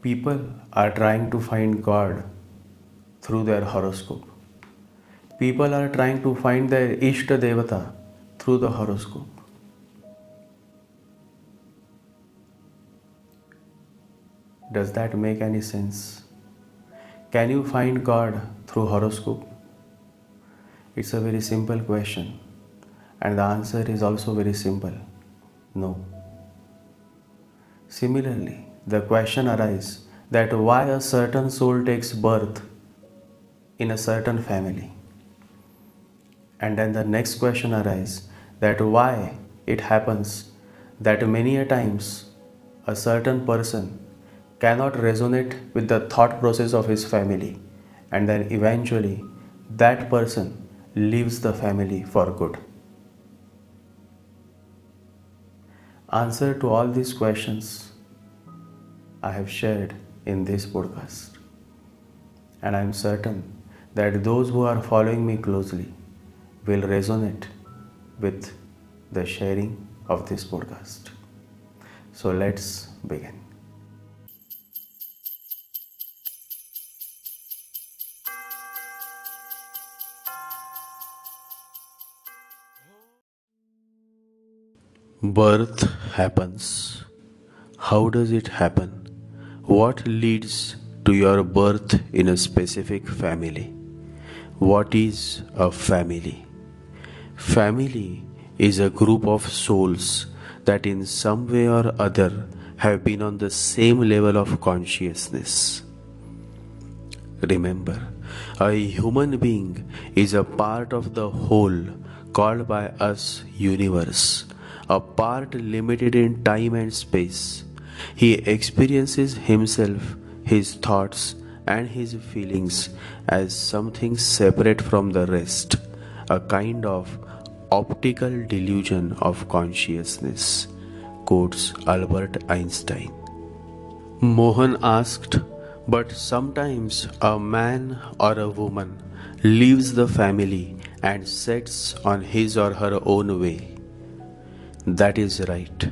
People are trying to find God through their horoscope. People are trying to find their Ishta Devta through the horoscope. Does that make any sense? Can you find God through horoscope? It's a very simple question, and the answer is also very simple. No. Similarly, the question arises that why a certain soul takes birth in a certain family. And then the next question arises that why it happens that many a times a certain person cannot resonate with the thought process of his family, and then eventually that person leaves the family for good. Answer to all these questions I have shared in this podcast, and I am certain that those who are following me closely will resonate with the sharing of this podcast. So let's begin. Birth happens. How does it happen? What leads to your birth in a specific family? What is a family? Family is a group of souls that in some way or other have been on the same level of consciousness. Remember, a human being is a part of the whole called by us universe, a part limited in time and space. He experiences himself, his thoughts, and his feelings as something separate from the rest, a kind of optical delusion of consciousness, quotes Albert Einstein. Mohan asked, but sometimes a man or a woman leaves the family and sets on his or her own way. That is right.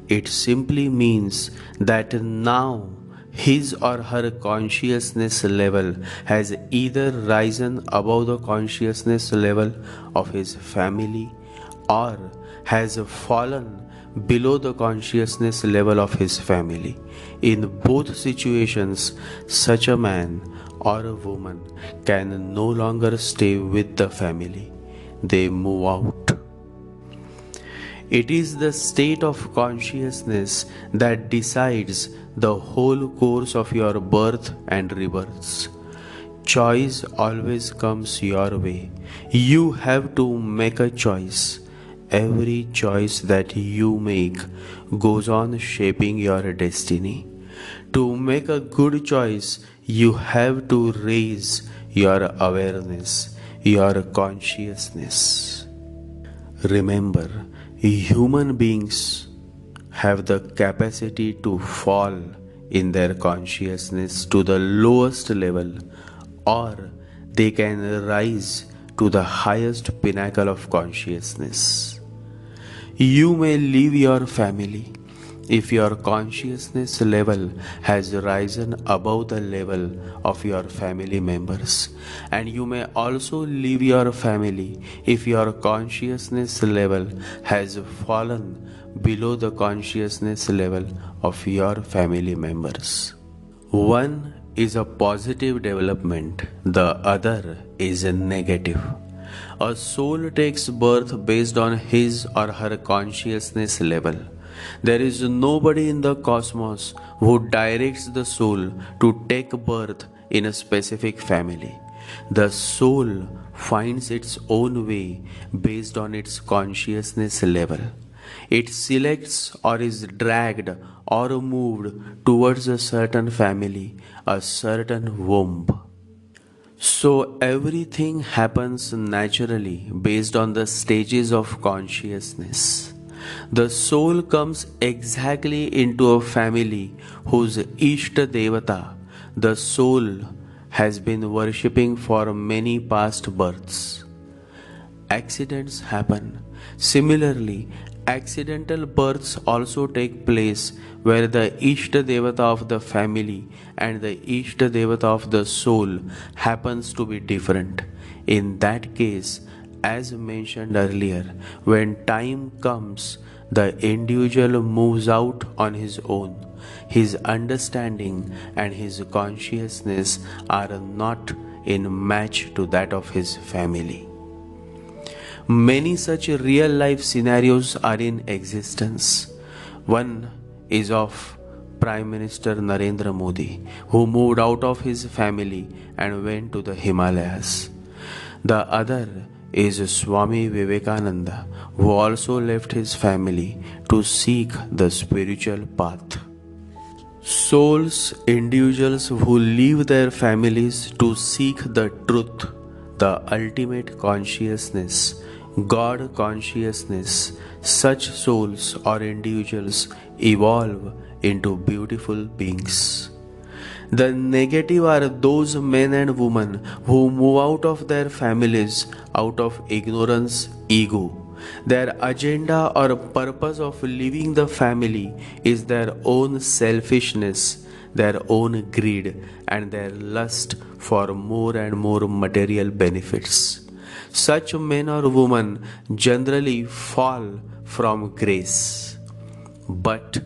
It simply means that now his or her consciousness level has either risen above the consciousness level of his family or has fallen below the consciousness level of his family. In both situations, such a man or a woman can no longer stay with the family. They move out. It is the state of consciousness that decides the whole course of your birth and rebirths. Choice always comes your way. You have to make a choice. Every choice that you make goes on shaping your destiny. To make a good choice, you have to raise your awareness, your consciousness. Remember, human beings have the capacity to fall in their consciousness to the lowest level, or they can rise to the highest pinnacle of consciousness. You may leave your family if your consciousness level has risen above the level of your family members, and you may also leave your family if your consciousness level has fallen below the consciousness level of your family members. One is a positive development, the other is a negative. A soul takes birth based on his or her consciousness level. There is nobody in the cosmos who directs the soul to take birth in a specific family. The soul finds its own way based on its consciousness level. It selects or is dragged or moved towards a certain family, a certain womb. So everything happens naturally based on the stages of consciousness. The soul comes exactly into a family whose Ishta Devta the soul has been worshipping for many past births. Accidents happen. Similarly, Accidental births also take place where the Ishta Devta of the family and the Ishta Devta of the soul happens to be different. In that case, as mentioned earlier, when time comes, the individual moves out on his own. His understanding and his consciousness are not in match to that of his family. Many such real life scenarios are in existence. One is of Prime Minister Narendra Modi, who moved out of his family and went to the Himalayas. The other is Swami Vivekananda, who also left his family to seek the spiritual path. Souls, individuals who leave their families to seek the truth, the ultimate consciousness, God consciousness, such souls or individuals evolve into beautiful beings. The negative are those men and women who move out of their families out of ignorance, ego. Their agenda or purpose of leaving the family is their own selfishness, their own greed, and their lust for more and more material benefits. Such men or women generally fall from grace. But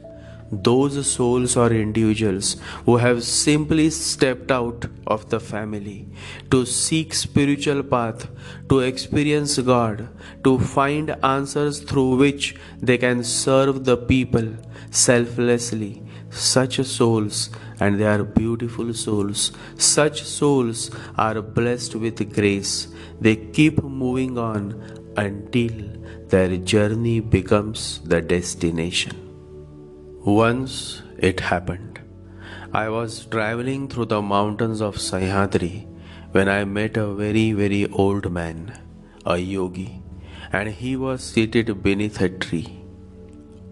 those souls or individuals who have simply stepped out of the family to seek spiritual path, to experience God, to find answers through which they can serve the people selflessly, such souls, and they are beautiful souls, such souls are blessed with grace. They keep moving on until their journey becomes the destination. Once it happened. I was traveling through the mountains of Sahyadri when I met a very old man, a yogi, and he was seated beneath a tree.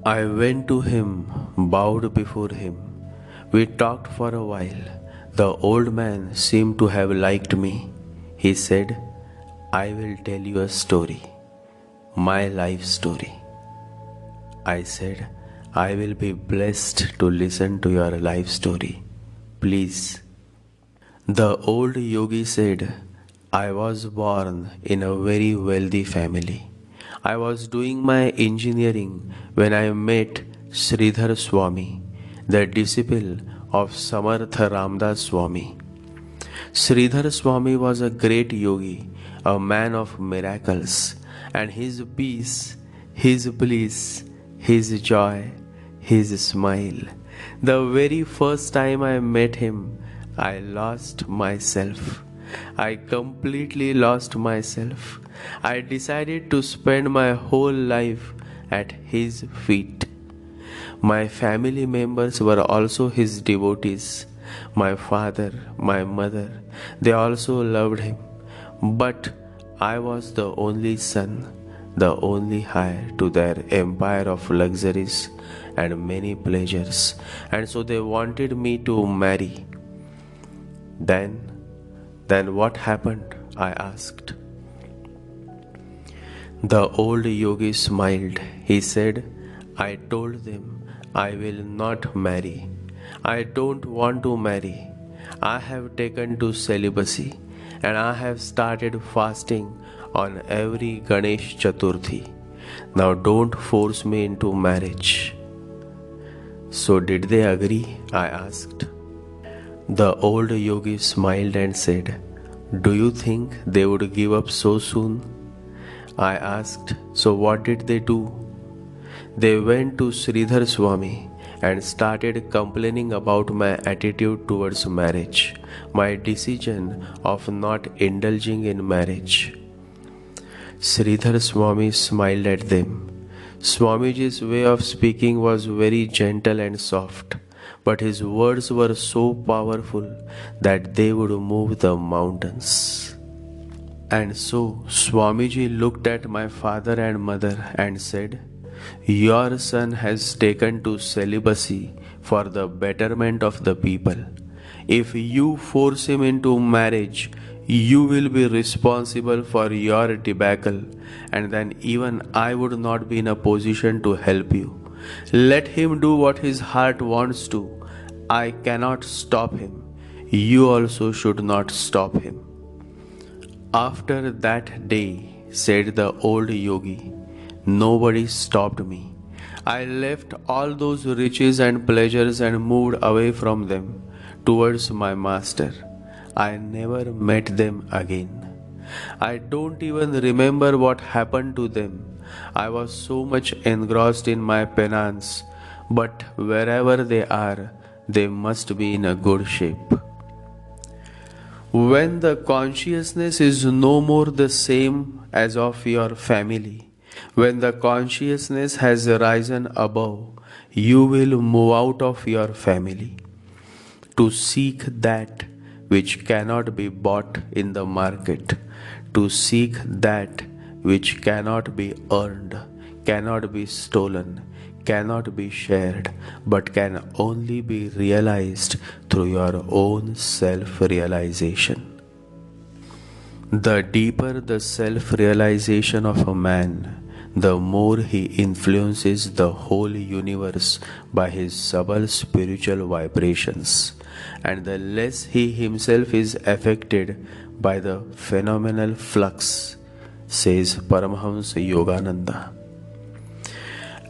I went to him, bowed before him. We talked for a while. The old man seemed to have liked me. He said, "I will tell you a story, my life story." I said, "I will be blessed to listen to your life story. Please." The old yogi said, "I was born in a very wealthy family. I was doing my engineering when I met Sridhar Swami, the disciple of Samartha Ramdas Swami. Sridhar Swami was a great yogi, a man of miracles, and his peace, his bliss, his joy, his smile. The very first time I met him, I lost myself. I completely lost myself. I decided to spend my whole life at his feet. My family members were also his devotees. My father, my mother, they also loved him. But I was the only son, the only heir to their empire of luxuries and many pleasures, and so they wanted me to marry. Then what happened? I asked. The old yogi smiled. He said, "I told them I will not marry. I don't want to marry. I have taken to celibacy and I have started fasting on every Ganesh Chaturthi. Now don't force me into marriage." So did they agree? I asked. The old yogi smiled and said, "Do you think they would give up so soon?" I asked, "So what did they do?" They went to Sridhar Swami and started complaining about my attitude towards marriage, my decision of not indulging in marriage. Sridhar Swami smiled at them. Swamiji's way of speaking was very gentle and soft, but his words were so powerful that they would move the mountains. And so Swamiji looked at my father and mother and said, "Your son has taken to celibacy for the betterment of the people. If you force him into marriage, You will be responsible for your debacle, and then even I would not be in a position to help you. Let him do what his heart wants to. I cannot stop him. You also should not stop him. After that day, said the old yogi, nobody stopped me. I left all those riches and pleasures and moved away from them towards my master. I never met them again. I don't even remember what happened to them. I was so much engrossed in my penance, but wherever they are, they must be in a good shape. When the consciousness is no more the same as of your family, when the consciousness has risen above, you will move out of your family to seek that which cannot be bought in the market, to seek that which cannot be earned, cannot be stolen, cannot be shared, but can only be realized through your own self-realization. The deeper the self-realization of a man, the more he influences the whole universe by his subtle spiritual vibrations, and the less he himself is affected by the phenomenal flux, says Paramahamsa Yogananda.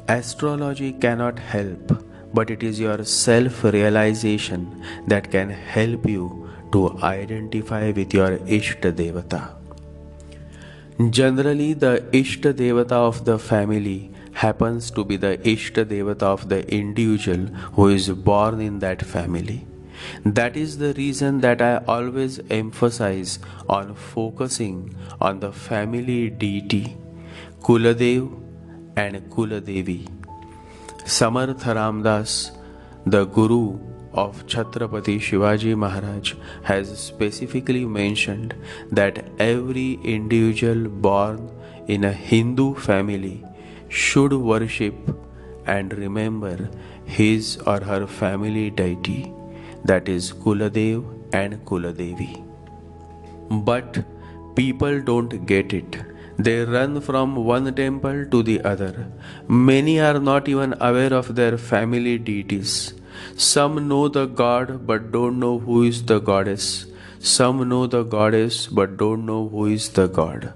Astrology cannot help, but it is your self-realization that can help you to identify with your Ishta Devta. Generally, the Ishta Devta of the family happens to be the Ishta Devta of the individual who is born in that family. That is the reason that I always emphasize on focusing on the family deity, Kuladev and Kuladevi. Samartha Ramdas, the Guru of Chhatrapati Shivaji Maharaj, has specifically mentioned that every individual born in a Hindu family should worship and remember his or her family deity, that is Kuladev and Kuladevi. But people don't get it. They run from one temple to the other. Many are not even aware of their family deities. Some know the god but don't know who is the goddess. Some know the goddess but don't know who is the god.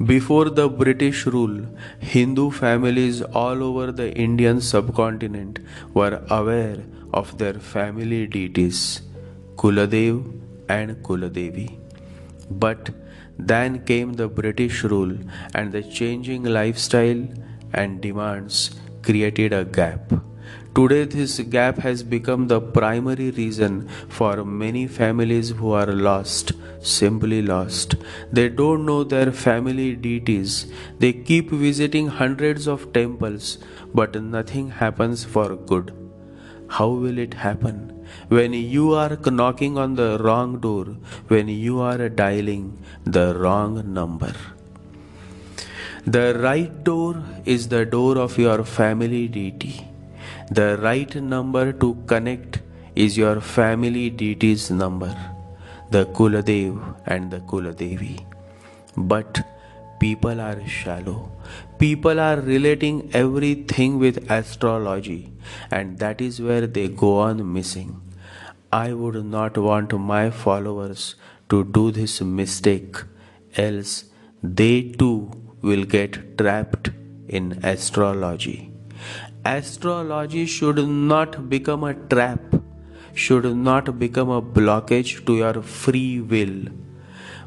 Before the British rule, Hindu families all over the Indian subcontinent were aware of their family deities, Kuladev and Kuladevi. But then came the British rule, and the changing lifestyle and demands created a gap. Today, this gap has become the primary reason for many families who are lost, simply lost. They don't know their family deities. They keep visiting hundreds of temples, but nothing happens for good. How will it happen? When you are knocking on the wrong door, when you are dialing the wrong number. The right door is the door of your family deity. The right number to connect is your family deity's number, the Kuladev and the Kuladevi. But people are shallow. People are relating everything with astrology, and that is where they go on missing. I would not want my followers to do this mistake, else they too will get trapped in astrology. Astrology should not become a trap, should not become a blockage to your free will.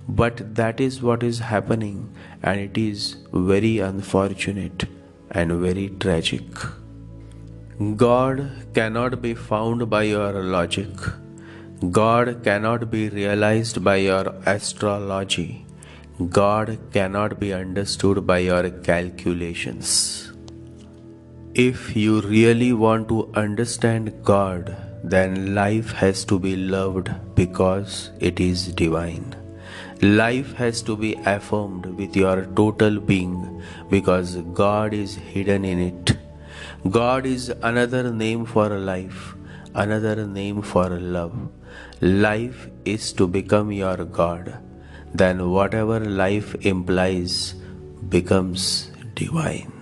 But that is what is happening, and it is very unfortunate and very tragic. God cannot be found by your logic. God cannot be realized by your astrology. God cannot be understood by your calculations. If you really want to understand God, then life has to be loved because it is divine. Life has to be affirmed with your total being because God is hidden in it. God is another name for life, another name for love. Life is to become your God. then whatever life implies becomes divine.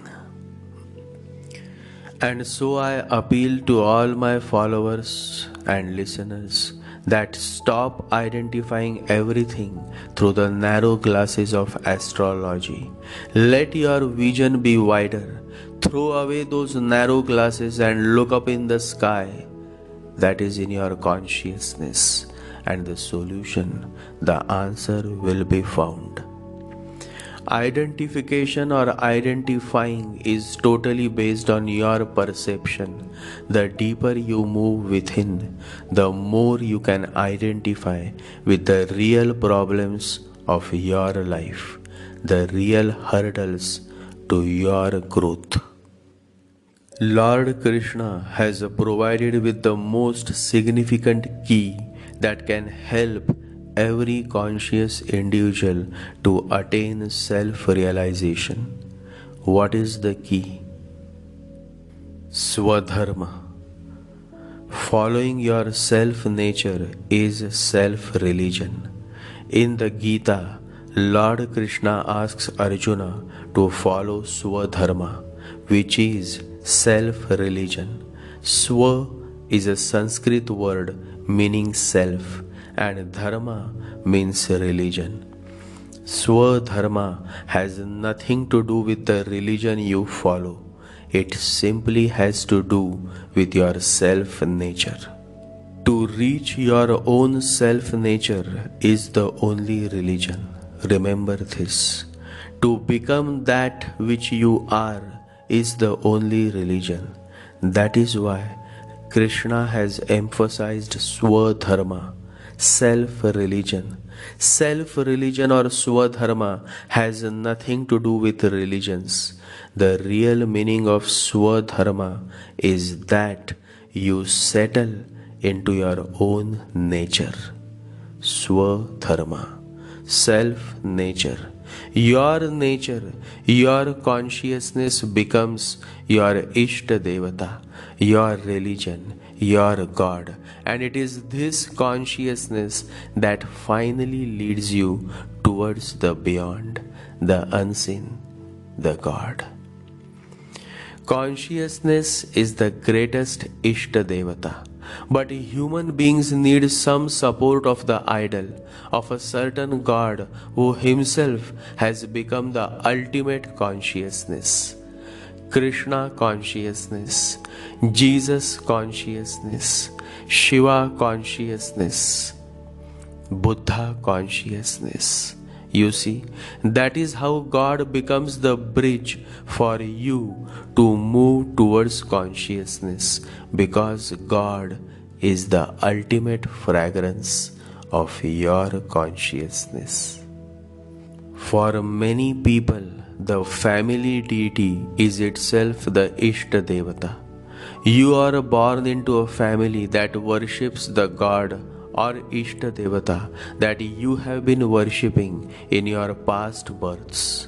And so I appeal to all my followers and listeners that stop identifying everything through the narrow glasses of astrology. Let your vision be wider. Throw away those narrow glasses and look up in the sky that is in your consciousness, and the solution, the answer will be found. Identification or identifying is totally based on your perception. The deeper you move within, the more you can identify with the real problems of your life, the real hurdles to your growth. Lord Krishna has provided with the most significant key that can help every conscious individual to attain self-realization. What is the key? Swadharma. Following your self-nature is self-religion. In the Gita, Lord Krishna asks Arjuna to follow Swadharma, which is self-religion. Swa is a Sanskrit word meaning self, and dharma means religion. Swadharma has nothing to do with the religion you follow. It simply has to do with your self-nature. To reach your own self-nature is the only religion. Remember this. To become that which you are is the only religion. That is why Krishna has emphasized Swadharma, self-religion. Self-religion or Swadharma has nothing to do with religions. The real meaning of Swadharma is that you settle into your own nature. Swadharma, self-nature. Your nature, your consciousness becomes your isht devata, your religion, your God, and it is this consciousness that finally leads you towards the beyond, the unseen, the God. Consciousness is the greatest isht devata, but human beings need some support of the idol, of a certain God who himself has become the ultimate consciousness. Krishna consciousness, Jesus consciousness, Shiva consciousness, Buddha consciousness. You see, that is how God becomes the bridge for you to move towards consciousness, because God is the ultimate fragrance of your consciousness. For many people, the family deity is itself the Ishta Devta. You are born into a family that worships the God or Ishta Devta that you have been worshipping in your past births.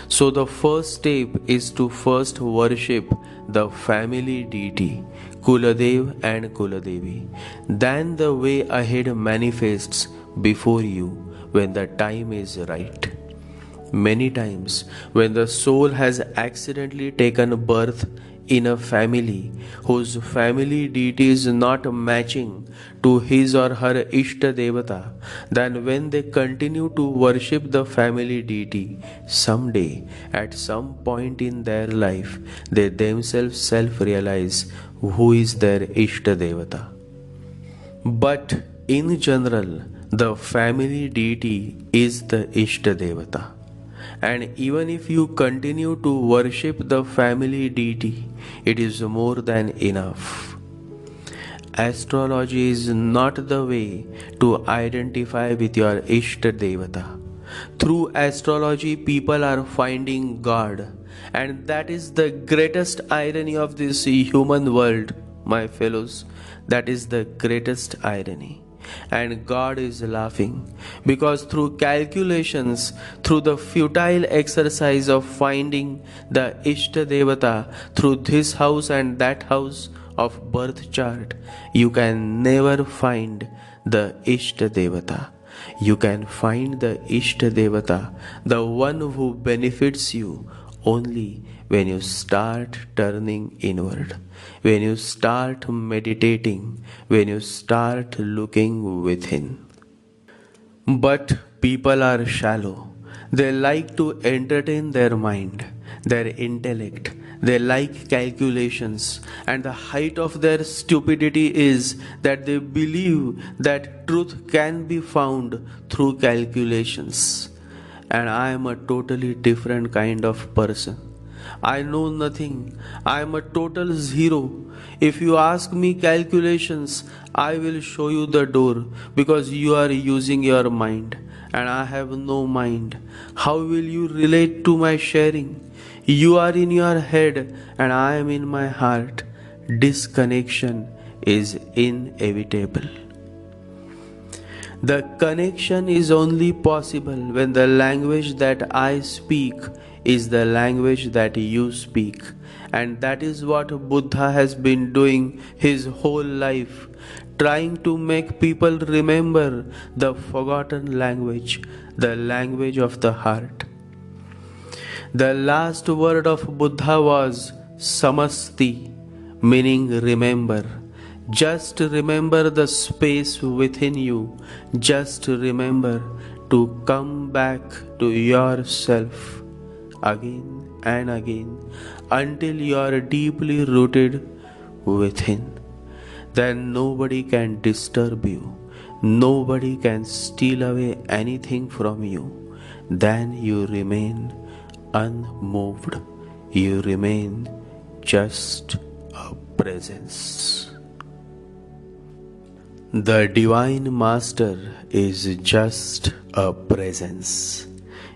So the first step is to first worship the family deity, Kuladev and Kuladevi. Then the way ahead manifests before you when the time is right. Many times, when the soul has accidentally taken birth in a family whose family deity is not matching to his or her Ishta Devata, then when they continue to worship the family deity, someday, at some point in their life, they themselves self-realize who is their Ishta Devata. But in general, the family deity is the Ishta Devata. And even if you continue to worship the family deity, it is more than enough. Astrology is not the way to identify with your Ishta Devata. Through astrology, people are finding God, and that is the greatest irony of this human world, my fellows. That is the greatest irony. And God is laughing, because through calculations, through the futile exercise of finding the Ishta Devata through this house and that house of birth chart, you can never find the Ishta Devata. You can find the Ishta Devata, the one who benefits you, only when you start turning inward, when you start meditating, when you start looking within. But people are shallow. They like to entertain their mind, their intellect. They like calculations, and the height of their stupidity is that they believe that truth can be found through calculations. And I am a totally different kind of person. I know nothing. I am a total zero. If you ask me calculations, I will show you the door because you are using your mind and I have no mind. How will you relate to my sharing? You are in your head and I am in my heart. Disconnection is inevitable. The connection is only possible when the language that I speak is the language that you speak. And that is what Buddha has been doing his whole life, trying to make people remember the forgotten language, the language of the heart. The last word of Buddha was samasti, meaning remember. Just remember the space within you. Just remember to come back to yourself again and again until you are deeply rooted within. Then nobody can disturb you. Nobody can steal away anything from you. Then you remain unmoved. You remain just a presence. The Divine Master is just a presence.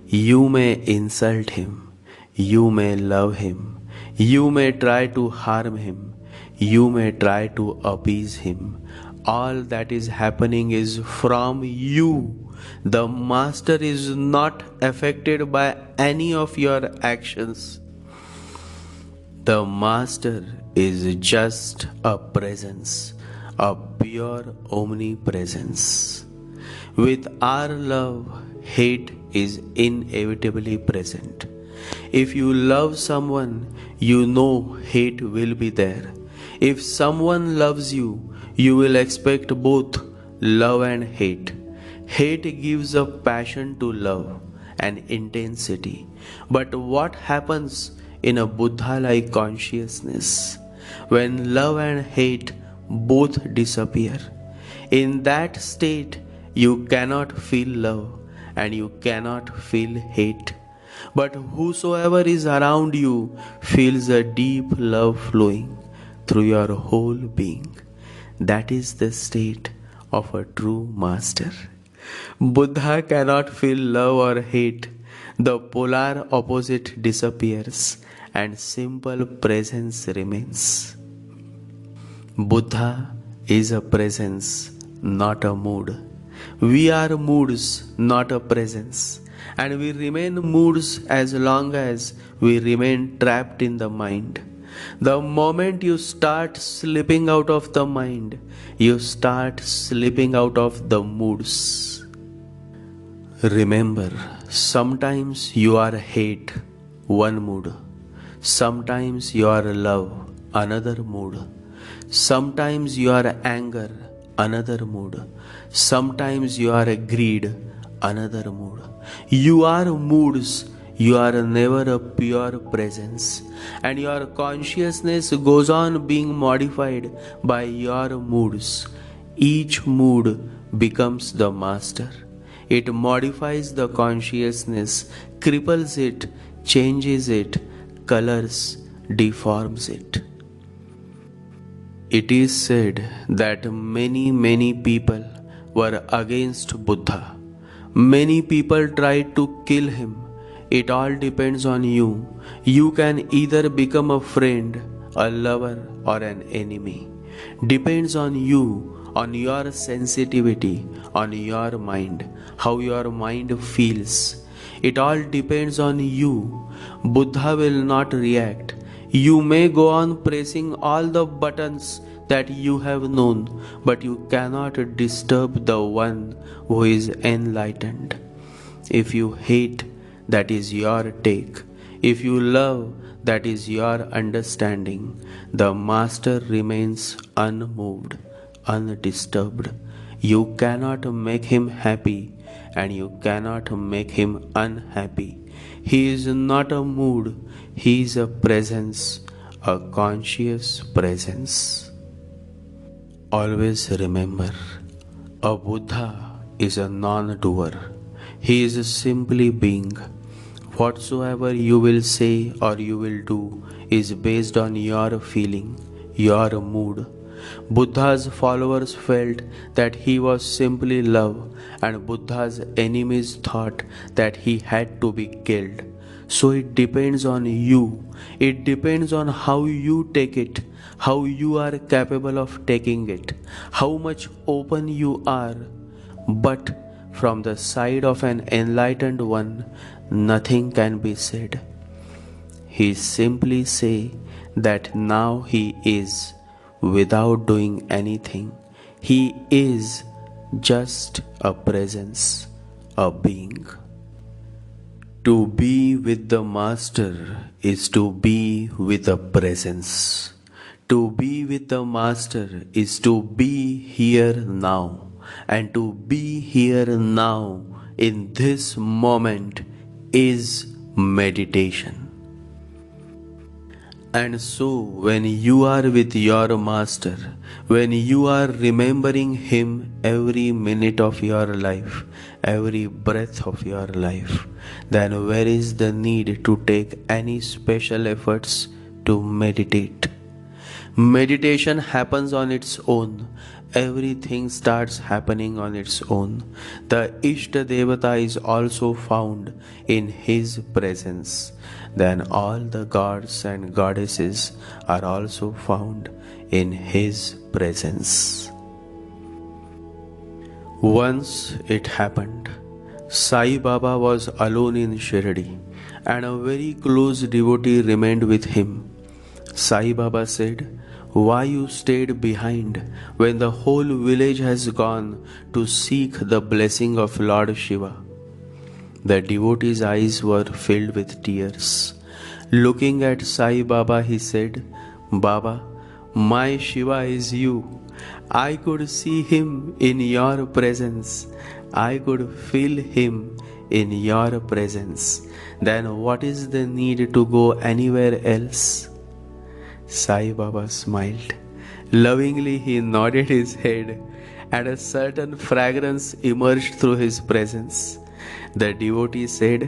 You may insult him, you may love him, you may try to harm him, you may try to appease him. All that is happening is from you. The Master is not affected by any of your actions. The Master is just a presence, a pure omnipresence. With our love, hate is inevitably present. If you love someone, you know hate will be there. If someone loves you, you will expect both love and hate. Hate gives a passion to love, an intensity. But what happens in a Buddha-like consciousness when love and hate both disappear? In that state, you cannot feel love and you cannot feel hate. But whosoever is around you feels a deep love flowing through your whole being. That is the state of a true master. Buddha cannot feel love or hate. The polar opposite disappears and simple presence remains. Buddha is a presence, not a mood. We are moods, not a presence. And we remain moods as long as we remain trapped in the mind. The moment you start slipping out of the mind, you start slipping out of the moods. Remember, sometimes you are hate, one mood. Sometimes you are love, another mood. Sometimes you are anger, another mood. Sometimes you are greed, another mood. You are moods. You are never a pure presence, and your consciousness goes on being modified by your moods. Each mood becomes the master. It modifies the consciousness, cripples it, changes it, colors, deforms it. It is said that many people were against Buddha. Many people tried to kill him. It all depends on you. You can either become a friend, a lover, or an enemy. Depends on you, on your sensitivity, on your mind, how your mind feels. It all depends on you. Buddha will not react. You may go on pressing all the buttons that you have known, but you cannot disturb the one who is enlightened. If you hate, that is your take. If you love, that is your understanding. The Master remains unmoved, undisturbed. You cannot make him happy and you cannot make him unhappy. He is not a mood, he is a presence, a conscious presence. Always remember, a Buddha is a non-doer. He is simply being. Whatsoever you will say or you will do is based on your feeling, your mood. Buddha's followers felt that he was simply love, and Buddha's enemies thought that he had to be killed. So it depends on you. It depends on how you take it, how you are capable of taking it, how much open you are. But from the side of an enlightened one, nothing can be said. He simply say that now he is, without doing anything. He is just a presence, a being. To be with the Master is to be with a presence. To be with the Master is to be here now. And to be here now in this moment is meditation. And so, when you are with your Master, when you are remembering Him every minute of your life, every breath of your life, then where is the need to take any special efforts to meditate? Meditation happens on its own. Everything starts happening on its own. The Ishta Devta is also found in His presence. Then all the gods and goddesses are also found in His presence. Once it happened, Sai Baba was alone in Shirdi, and a very close devotee remained with him. Sai Baba said, "Why you stayed behind when the whole village has gone to seek the blessing of Lord Shiva?" The devotee's eyes were filled with tears. Looking at Sai Baba, he said, "Baba, my Shiva is you. I could see him in your presence. I could feel him in your presence. Then what is the need to go anywhere else?" Sai Baba smiled. Lovingly he nodded his head, and a certain fragrance emerged through his presence. The devotee said,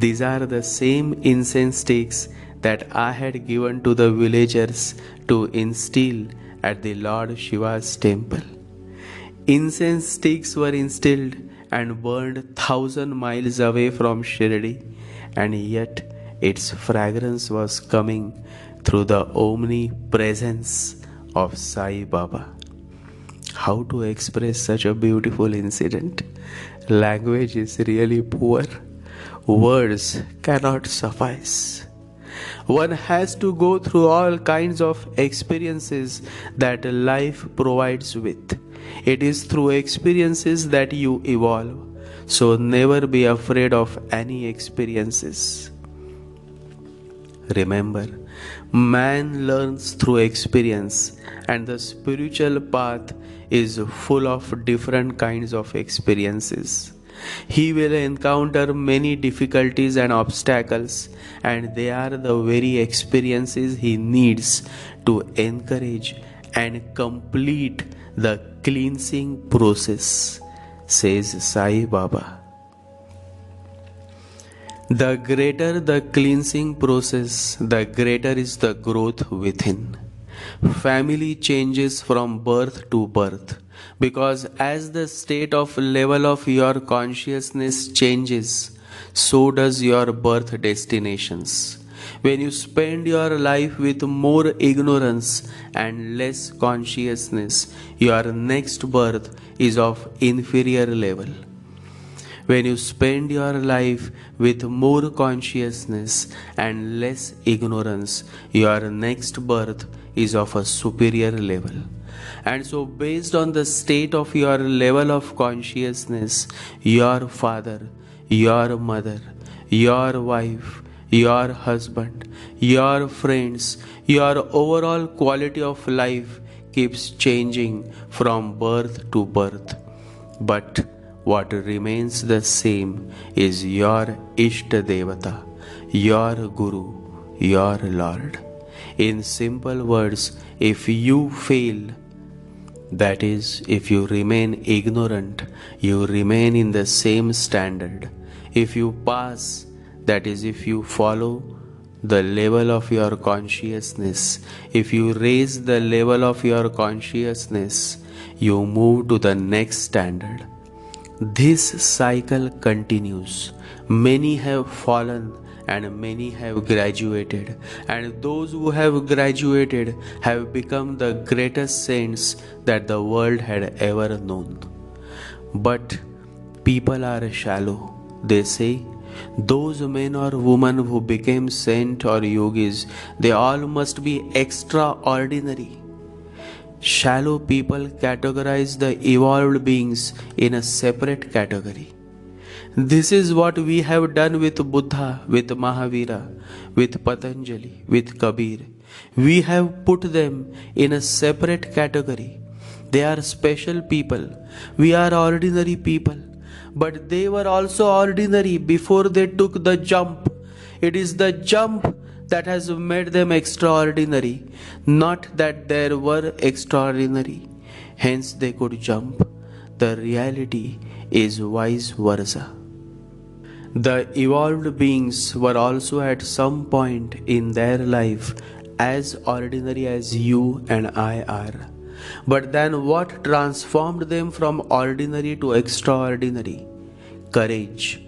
"These are the same incense sticks that I had given to the villagers to instill at the Lord Shiva's temple." Incense sticks were instilled and burned 1,000 miles away from Shirdi, and yet its fragrance was coming through the omnipresence of Sai Baba. How to express such a beautiful incident? Language is really poor. Words cannot suffice. One has to go through all kinds of experiences that life provides with. It is through experiences that you evolve. So never be afraid of any experiences. Remember, man learns through experience, and the spiritual path is full of different kinds of experiences. He will encounter many difficulties and obstacles, and they are the very experiences he needs to encourage and complete the cleansing process, says Sai Baba. The greater the cleansing process, the greater is the growth within. Family changes from birth to birth, because as the state of level of your consciousness changes, so does your birth destinations. When you spend your life with more ignorance and less consciousness, your next birth is of inferior level. When you spend your life with more consciousness and less ignorance, your next birth is of a superior level. And so, based on the state of your level of consciousness, your father, your mother, your wife, your husband, your friends, your overall quality of life keeps changing from birth to birth. But what remains the same is your Ishta Devata, your Guru, your Lord. In simple words, if you fail, that is, if you remain ignorant, you remain in the same standard. If you pass, that is, if you follow the level of your consciousness, if you raise the level of your consciousness, you move to the next standard. This cycle continues. Many have fallen and many have graduated, and those who have graduated have become the greatest saints that the world had ever known. But people are shallow. They say, those men or women who became saint or yogis, they all must be extraordinary. Shallow people categorize the evolved beings in a separate category. This is what we have done with Buddha, with Mahavira, with Patanjali, with Kabir. We have put them in a separate category. They are special people. We are ordinary people. But they were also ordinary before they took the jump. It is the jump that has made them extraordinary, not that they were extraordinary. Hence they could jump. The reality is vice versa. The evolved beings were also at some point in their life as ordinary as you and I are. But then what transformed them from ordinary to extraordinary? Courage.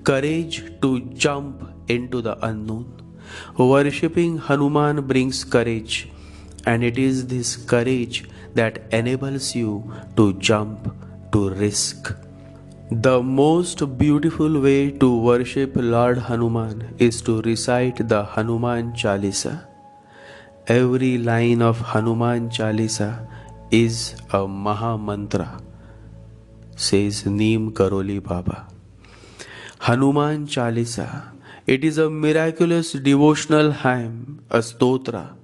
Courage to jump into the unknown. Worshipping Hanuman brings courage, and it is this courage that enables you to jump, to risk. The most beautiful way to worship Lord Hanuman is to recite the Hanuman Chalisa. Every line of Hanuman Chalisa is a Maha Mantra, says Neem Karoli Baba. Hanuman Chalisa, it is a miraculous devotional hymn, a stotra,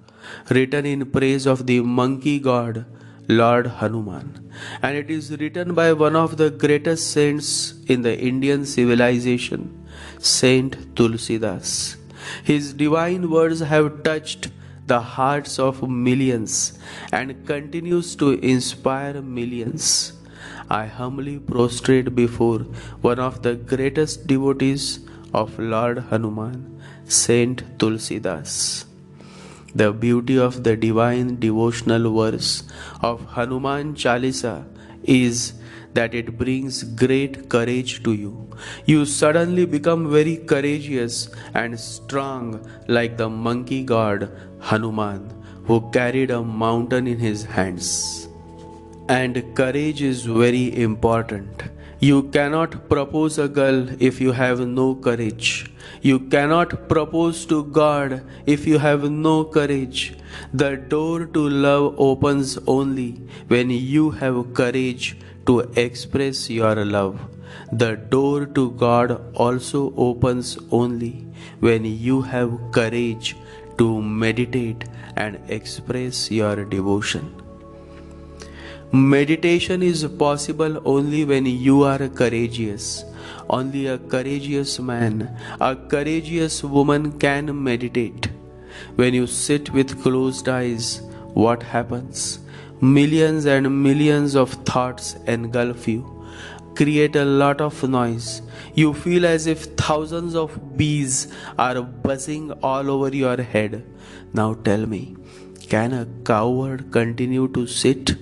written in praise of the monkey god Lord Hanuman, and it is written by one of the greatest saints in the Indian civilization, Saint Tulsidas. His divine words have touched the hearts of millions and continues to inspire millions. I humbly prostrate before one of the greatest devotees of Lord Hanuman, Saint Tulsidas. The beauty of the divine devotional verse of Hanuman Chalisa is that it brings great courage to you. You suddenly become very courageous and strong like the monkey god Hanuman, who carried a mountain in his hands. And courage is very important. You cannot propose a girl if you have no courage. You cannot propose to God if you have no courage. The door to love opens only when you have courage to express your love. The door to God also opens only when you have courage to meditate and express your devotion. Meditation is possible only when you are courageous. Only a courageous man, a courageous woman can meditate. When you sit with closed eyes, what happens? Millions and millions of thoughts engulf you, create a lot of noise. You feel as if thousands of bees are buzzing all over your head. Now tell me, can a coward continue to sit?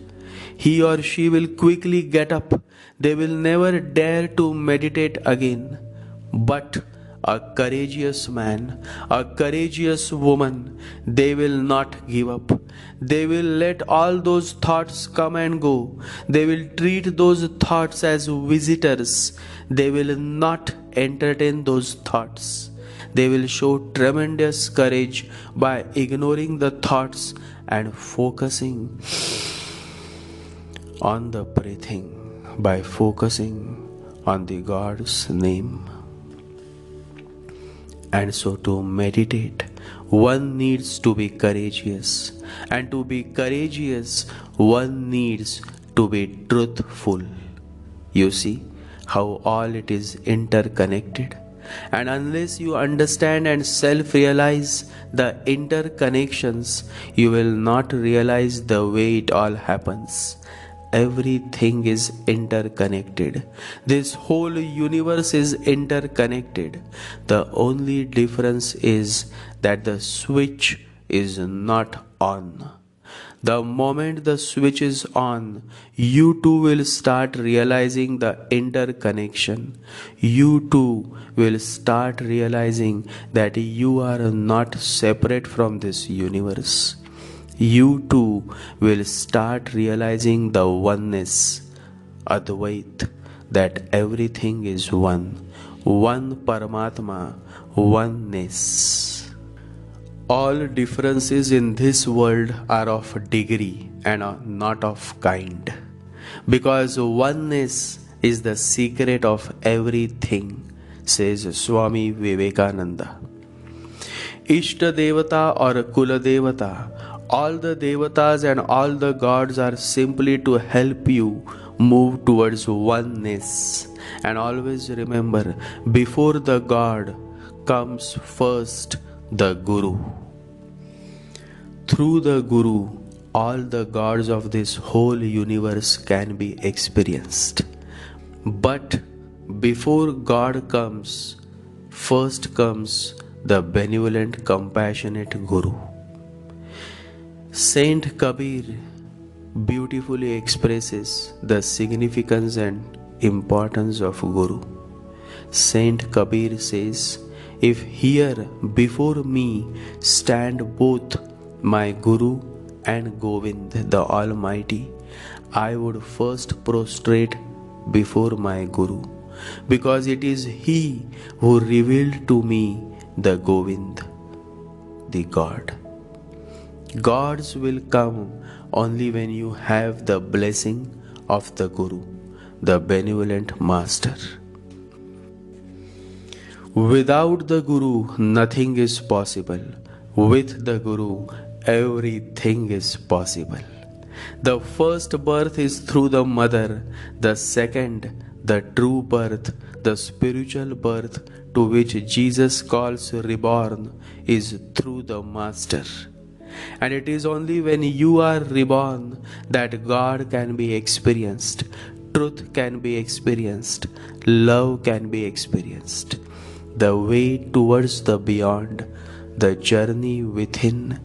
He or she will quickly get up. They will never dare to meditate again. But a courageous man, a courageous woman, they will not give up. They will let all those thoughts come and go. They will treat those thoughts as visitors. They will not entertain those thoughts. They will show tremendous courage by ignoring the thoughts and focusing on the breathing, by focusing on the God's name. And so to meditate, one needs to be courageous. And to be courageous, one needs to be truthful. You see how all it is interconnected? And unless you understand and self-realize the interconnections, you will not realize the way it all happens. Everything is interconnected. This whole universe is interconnected. The only difference is that the switch is not on. The moment the switch is on, you too will start realizing the interconnection. You too will start realizing that you are not separate from this universe. You too will start realizing the oneness, Advait, that everything is one Paramatma, oneness. All differences in this world are of degree and are not of kind, because oneness is the secret of everything, says Swami Vivekananda. Ishta Devta or Kula Devata, all the devatas and all the gods are simply to help you move towards oneness. And always remember, before the God comes first the Guru. Through the Guru, all the gods of this whole universe can be experienced. But before God comes, first comes the benevolent, compassionate Guru. Saint Kabir beautifully expresses the significance and importance of Guru. Saint Kabir says, if here before me stand both my Guru and Govind the Almighty, I would first prostrate before my Guru, because it is He who revealed to me the Govind, the God. Gods will come only when you have the blessing of the Guru, the benevolent Master. Without the Guru, nothing is possible. With the Guru, everything is possible. The first birth is through the mother, the second, the true birth, the spiritual birth to which Jesus calls reborn, is through the Master. And it is only when you are reborn that God can be experienced, truth can be experienced, love can be experienced. The way towards the beyond, the journey within,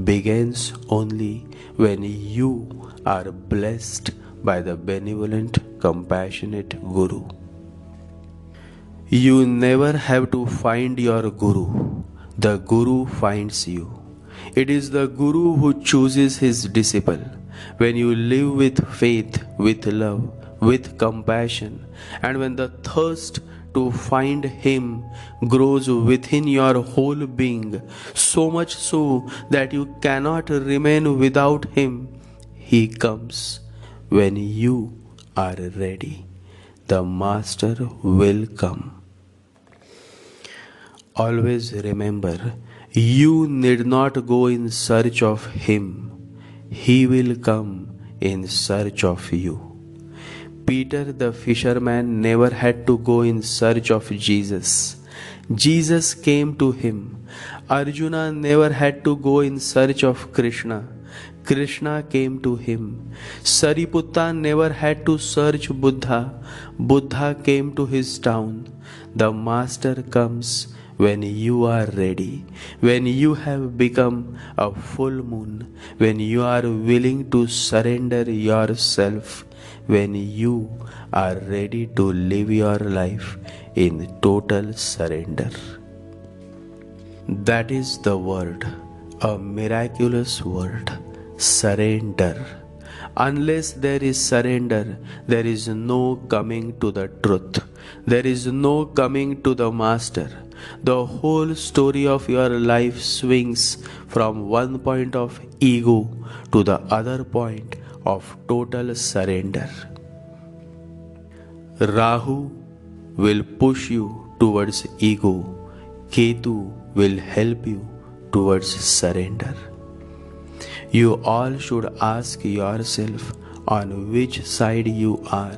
begins only when you are blessed by the benevolent, compassionate Guru. You never have to find your Guru. The Guru finds you. It is the Guru who chooses his disciple. When you live with faith, with love, with compassion, and when the thirst to find Him grows within your whole being, so much so that you cannot remain without Him, He comes. When you are ready, the Master will come. Always remember, you need not go in search of Him. He will come in search of you. Peter the fisherman never had to go in search of Jesus. Jesus came to him. Arjuna never had to go in search of Krishna. Krishna came to him. Sariputta never had to search Buddha. Buddha came to his town. The Master comes when you are ready, when you have become a full moon, when you are willing to surrender yourself, when you are ready to live your life in total surrender. That is the word, a miraculous word, surrender. Unless there is surrender, there is no coming to the truth. There is no coming to the Master. The whole story of your life swings from one point of ego to the other point of total surrender. Rahu will push you towards ego. Ketu will help you towards surrender. You all should ask yourself on which side you are,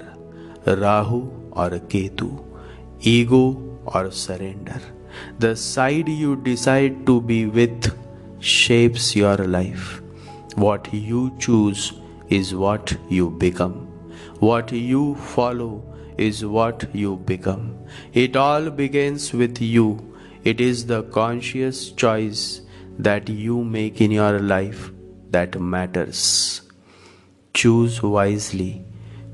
Rahu or Ketu, ego or surrender. The side you decide to be with shapes your life. What you choose is what you become. What you follow is what you become. It all begins with you. It is the conscious choice that you make in your life that matters. Choose wisely,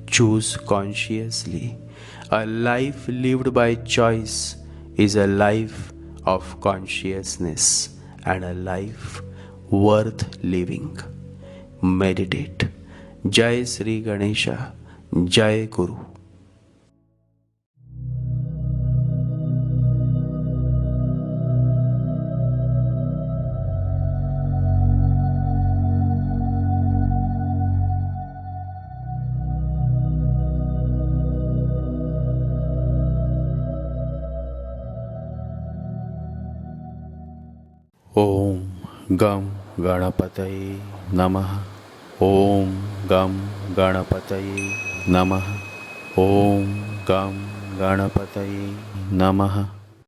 choose consciously. A life lived by choice is a life of consciousness and a life worth living. Meditate. Jai Sri Ganesha, Jai Guru. Om Gam Ganapataye Namaha. Om Gam Ganapataye Namaha. Om Gam Ganapataye Namaha.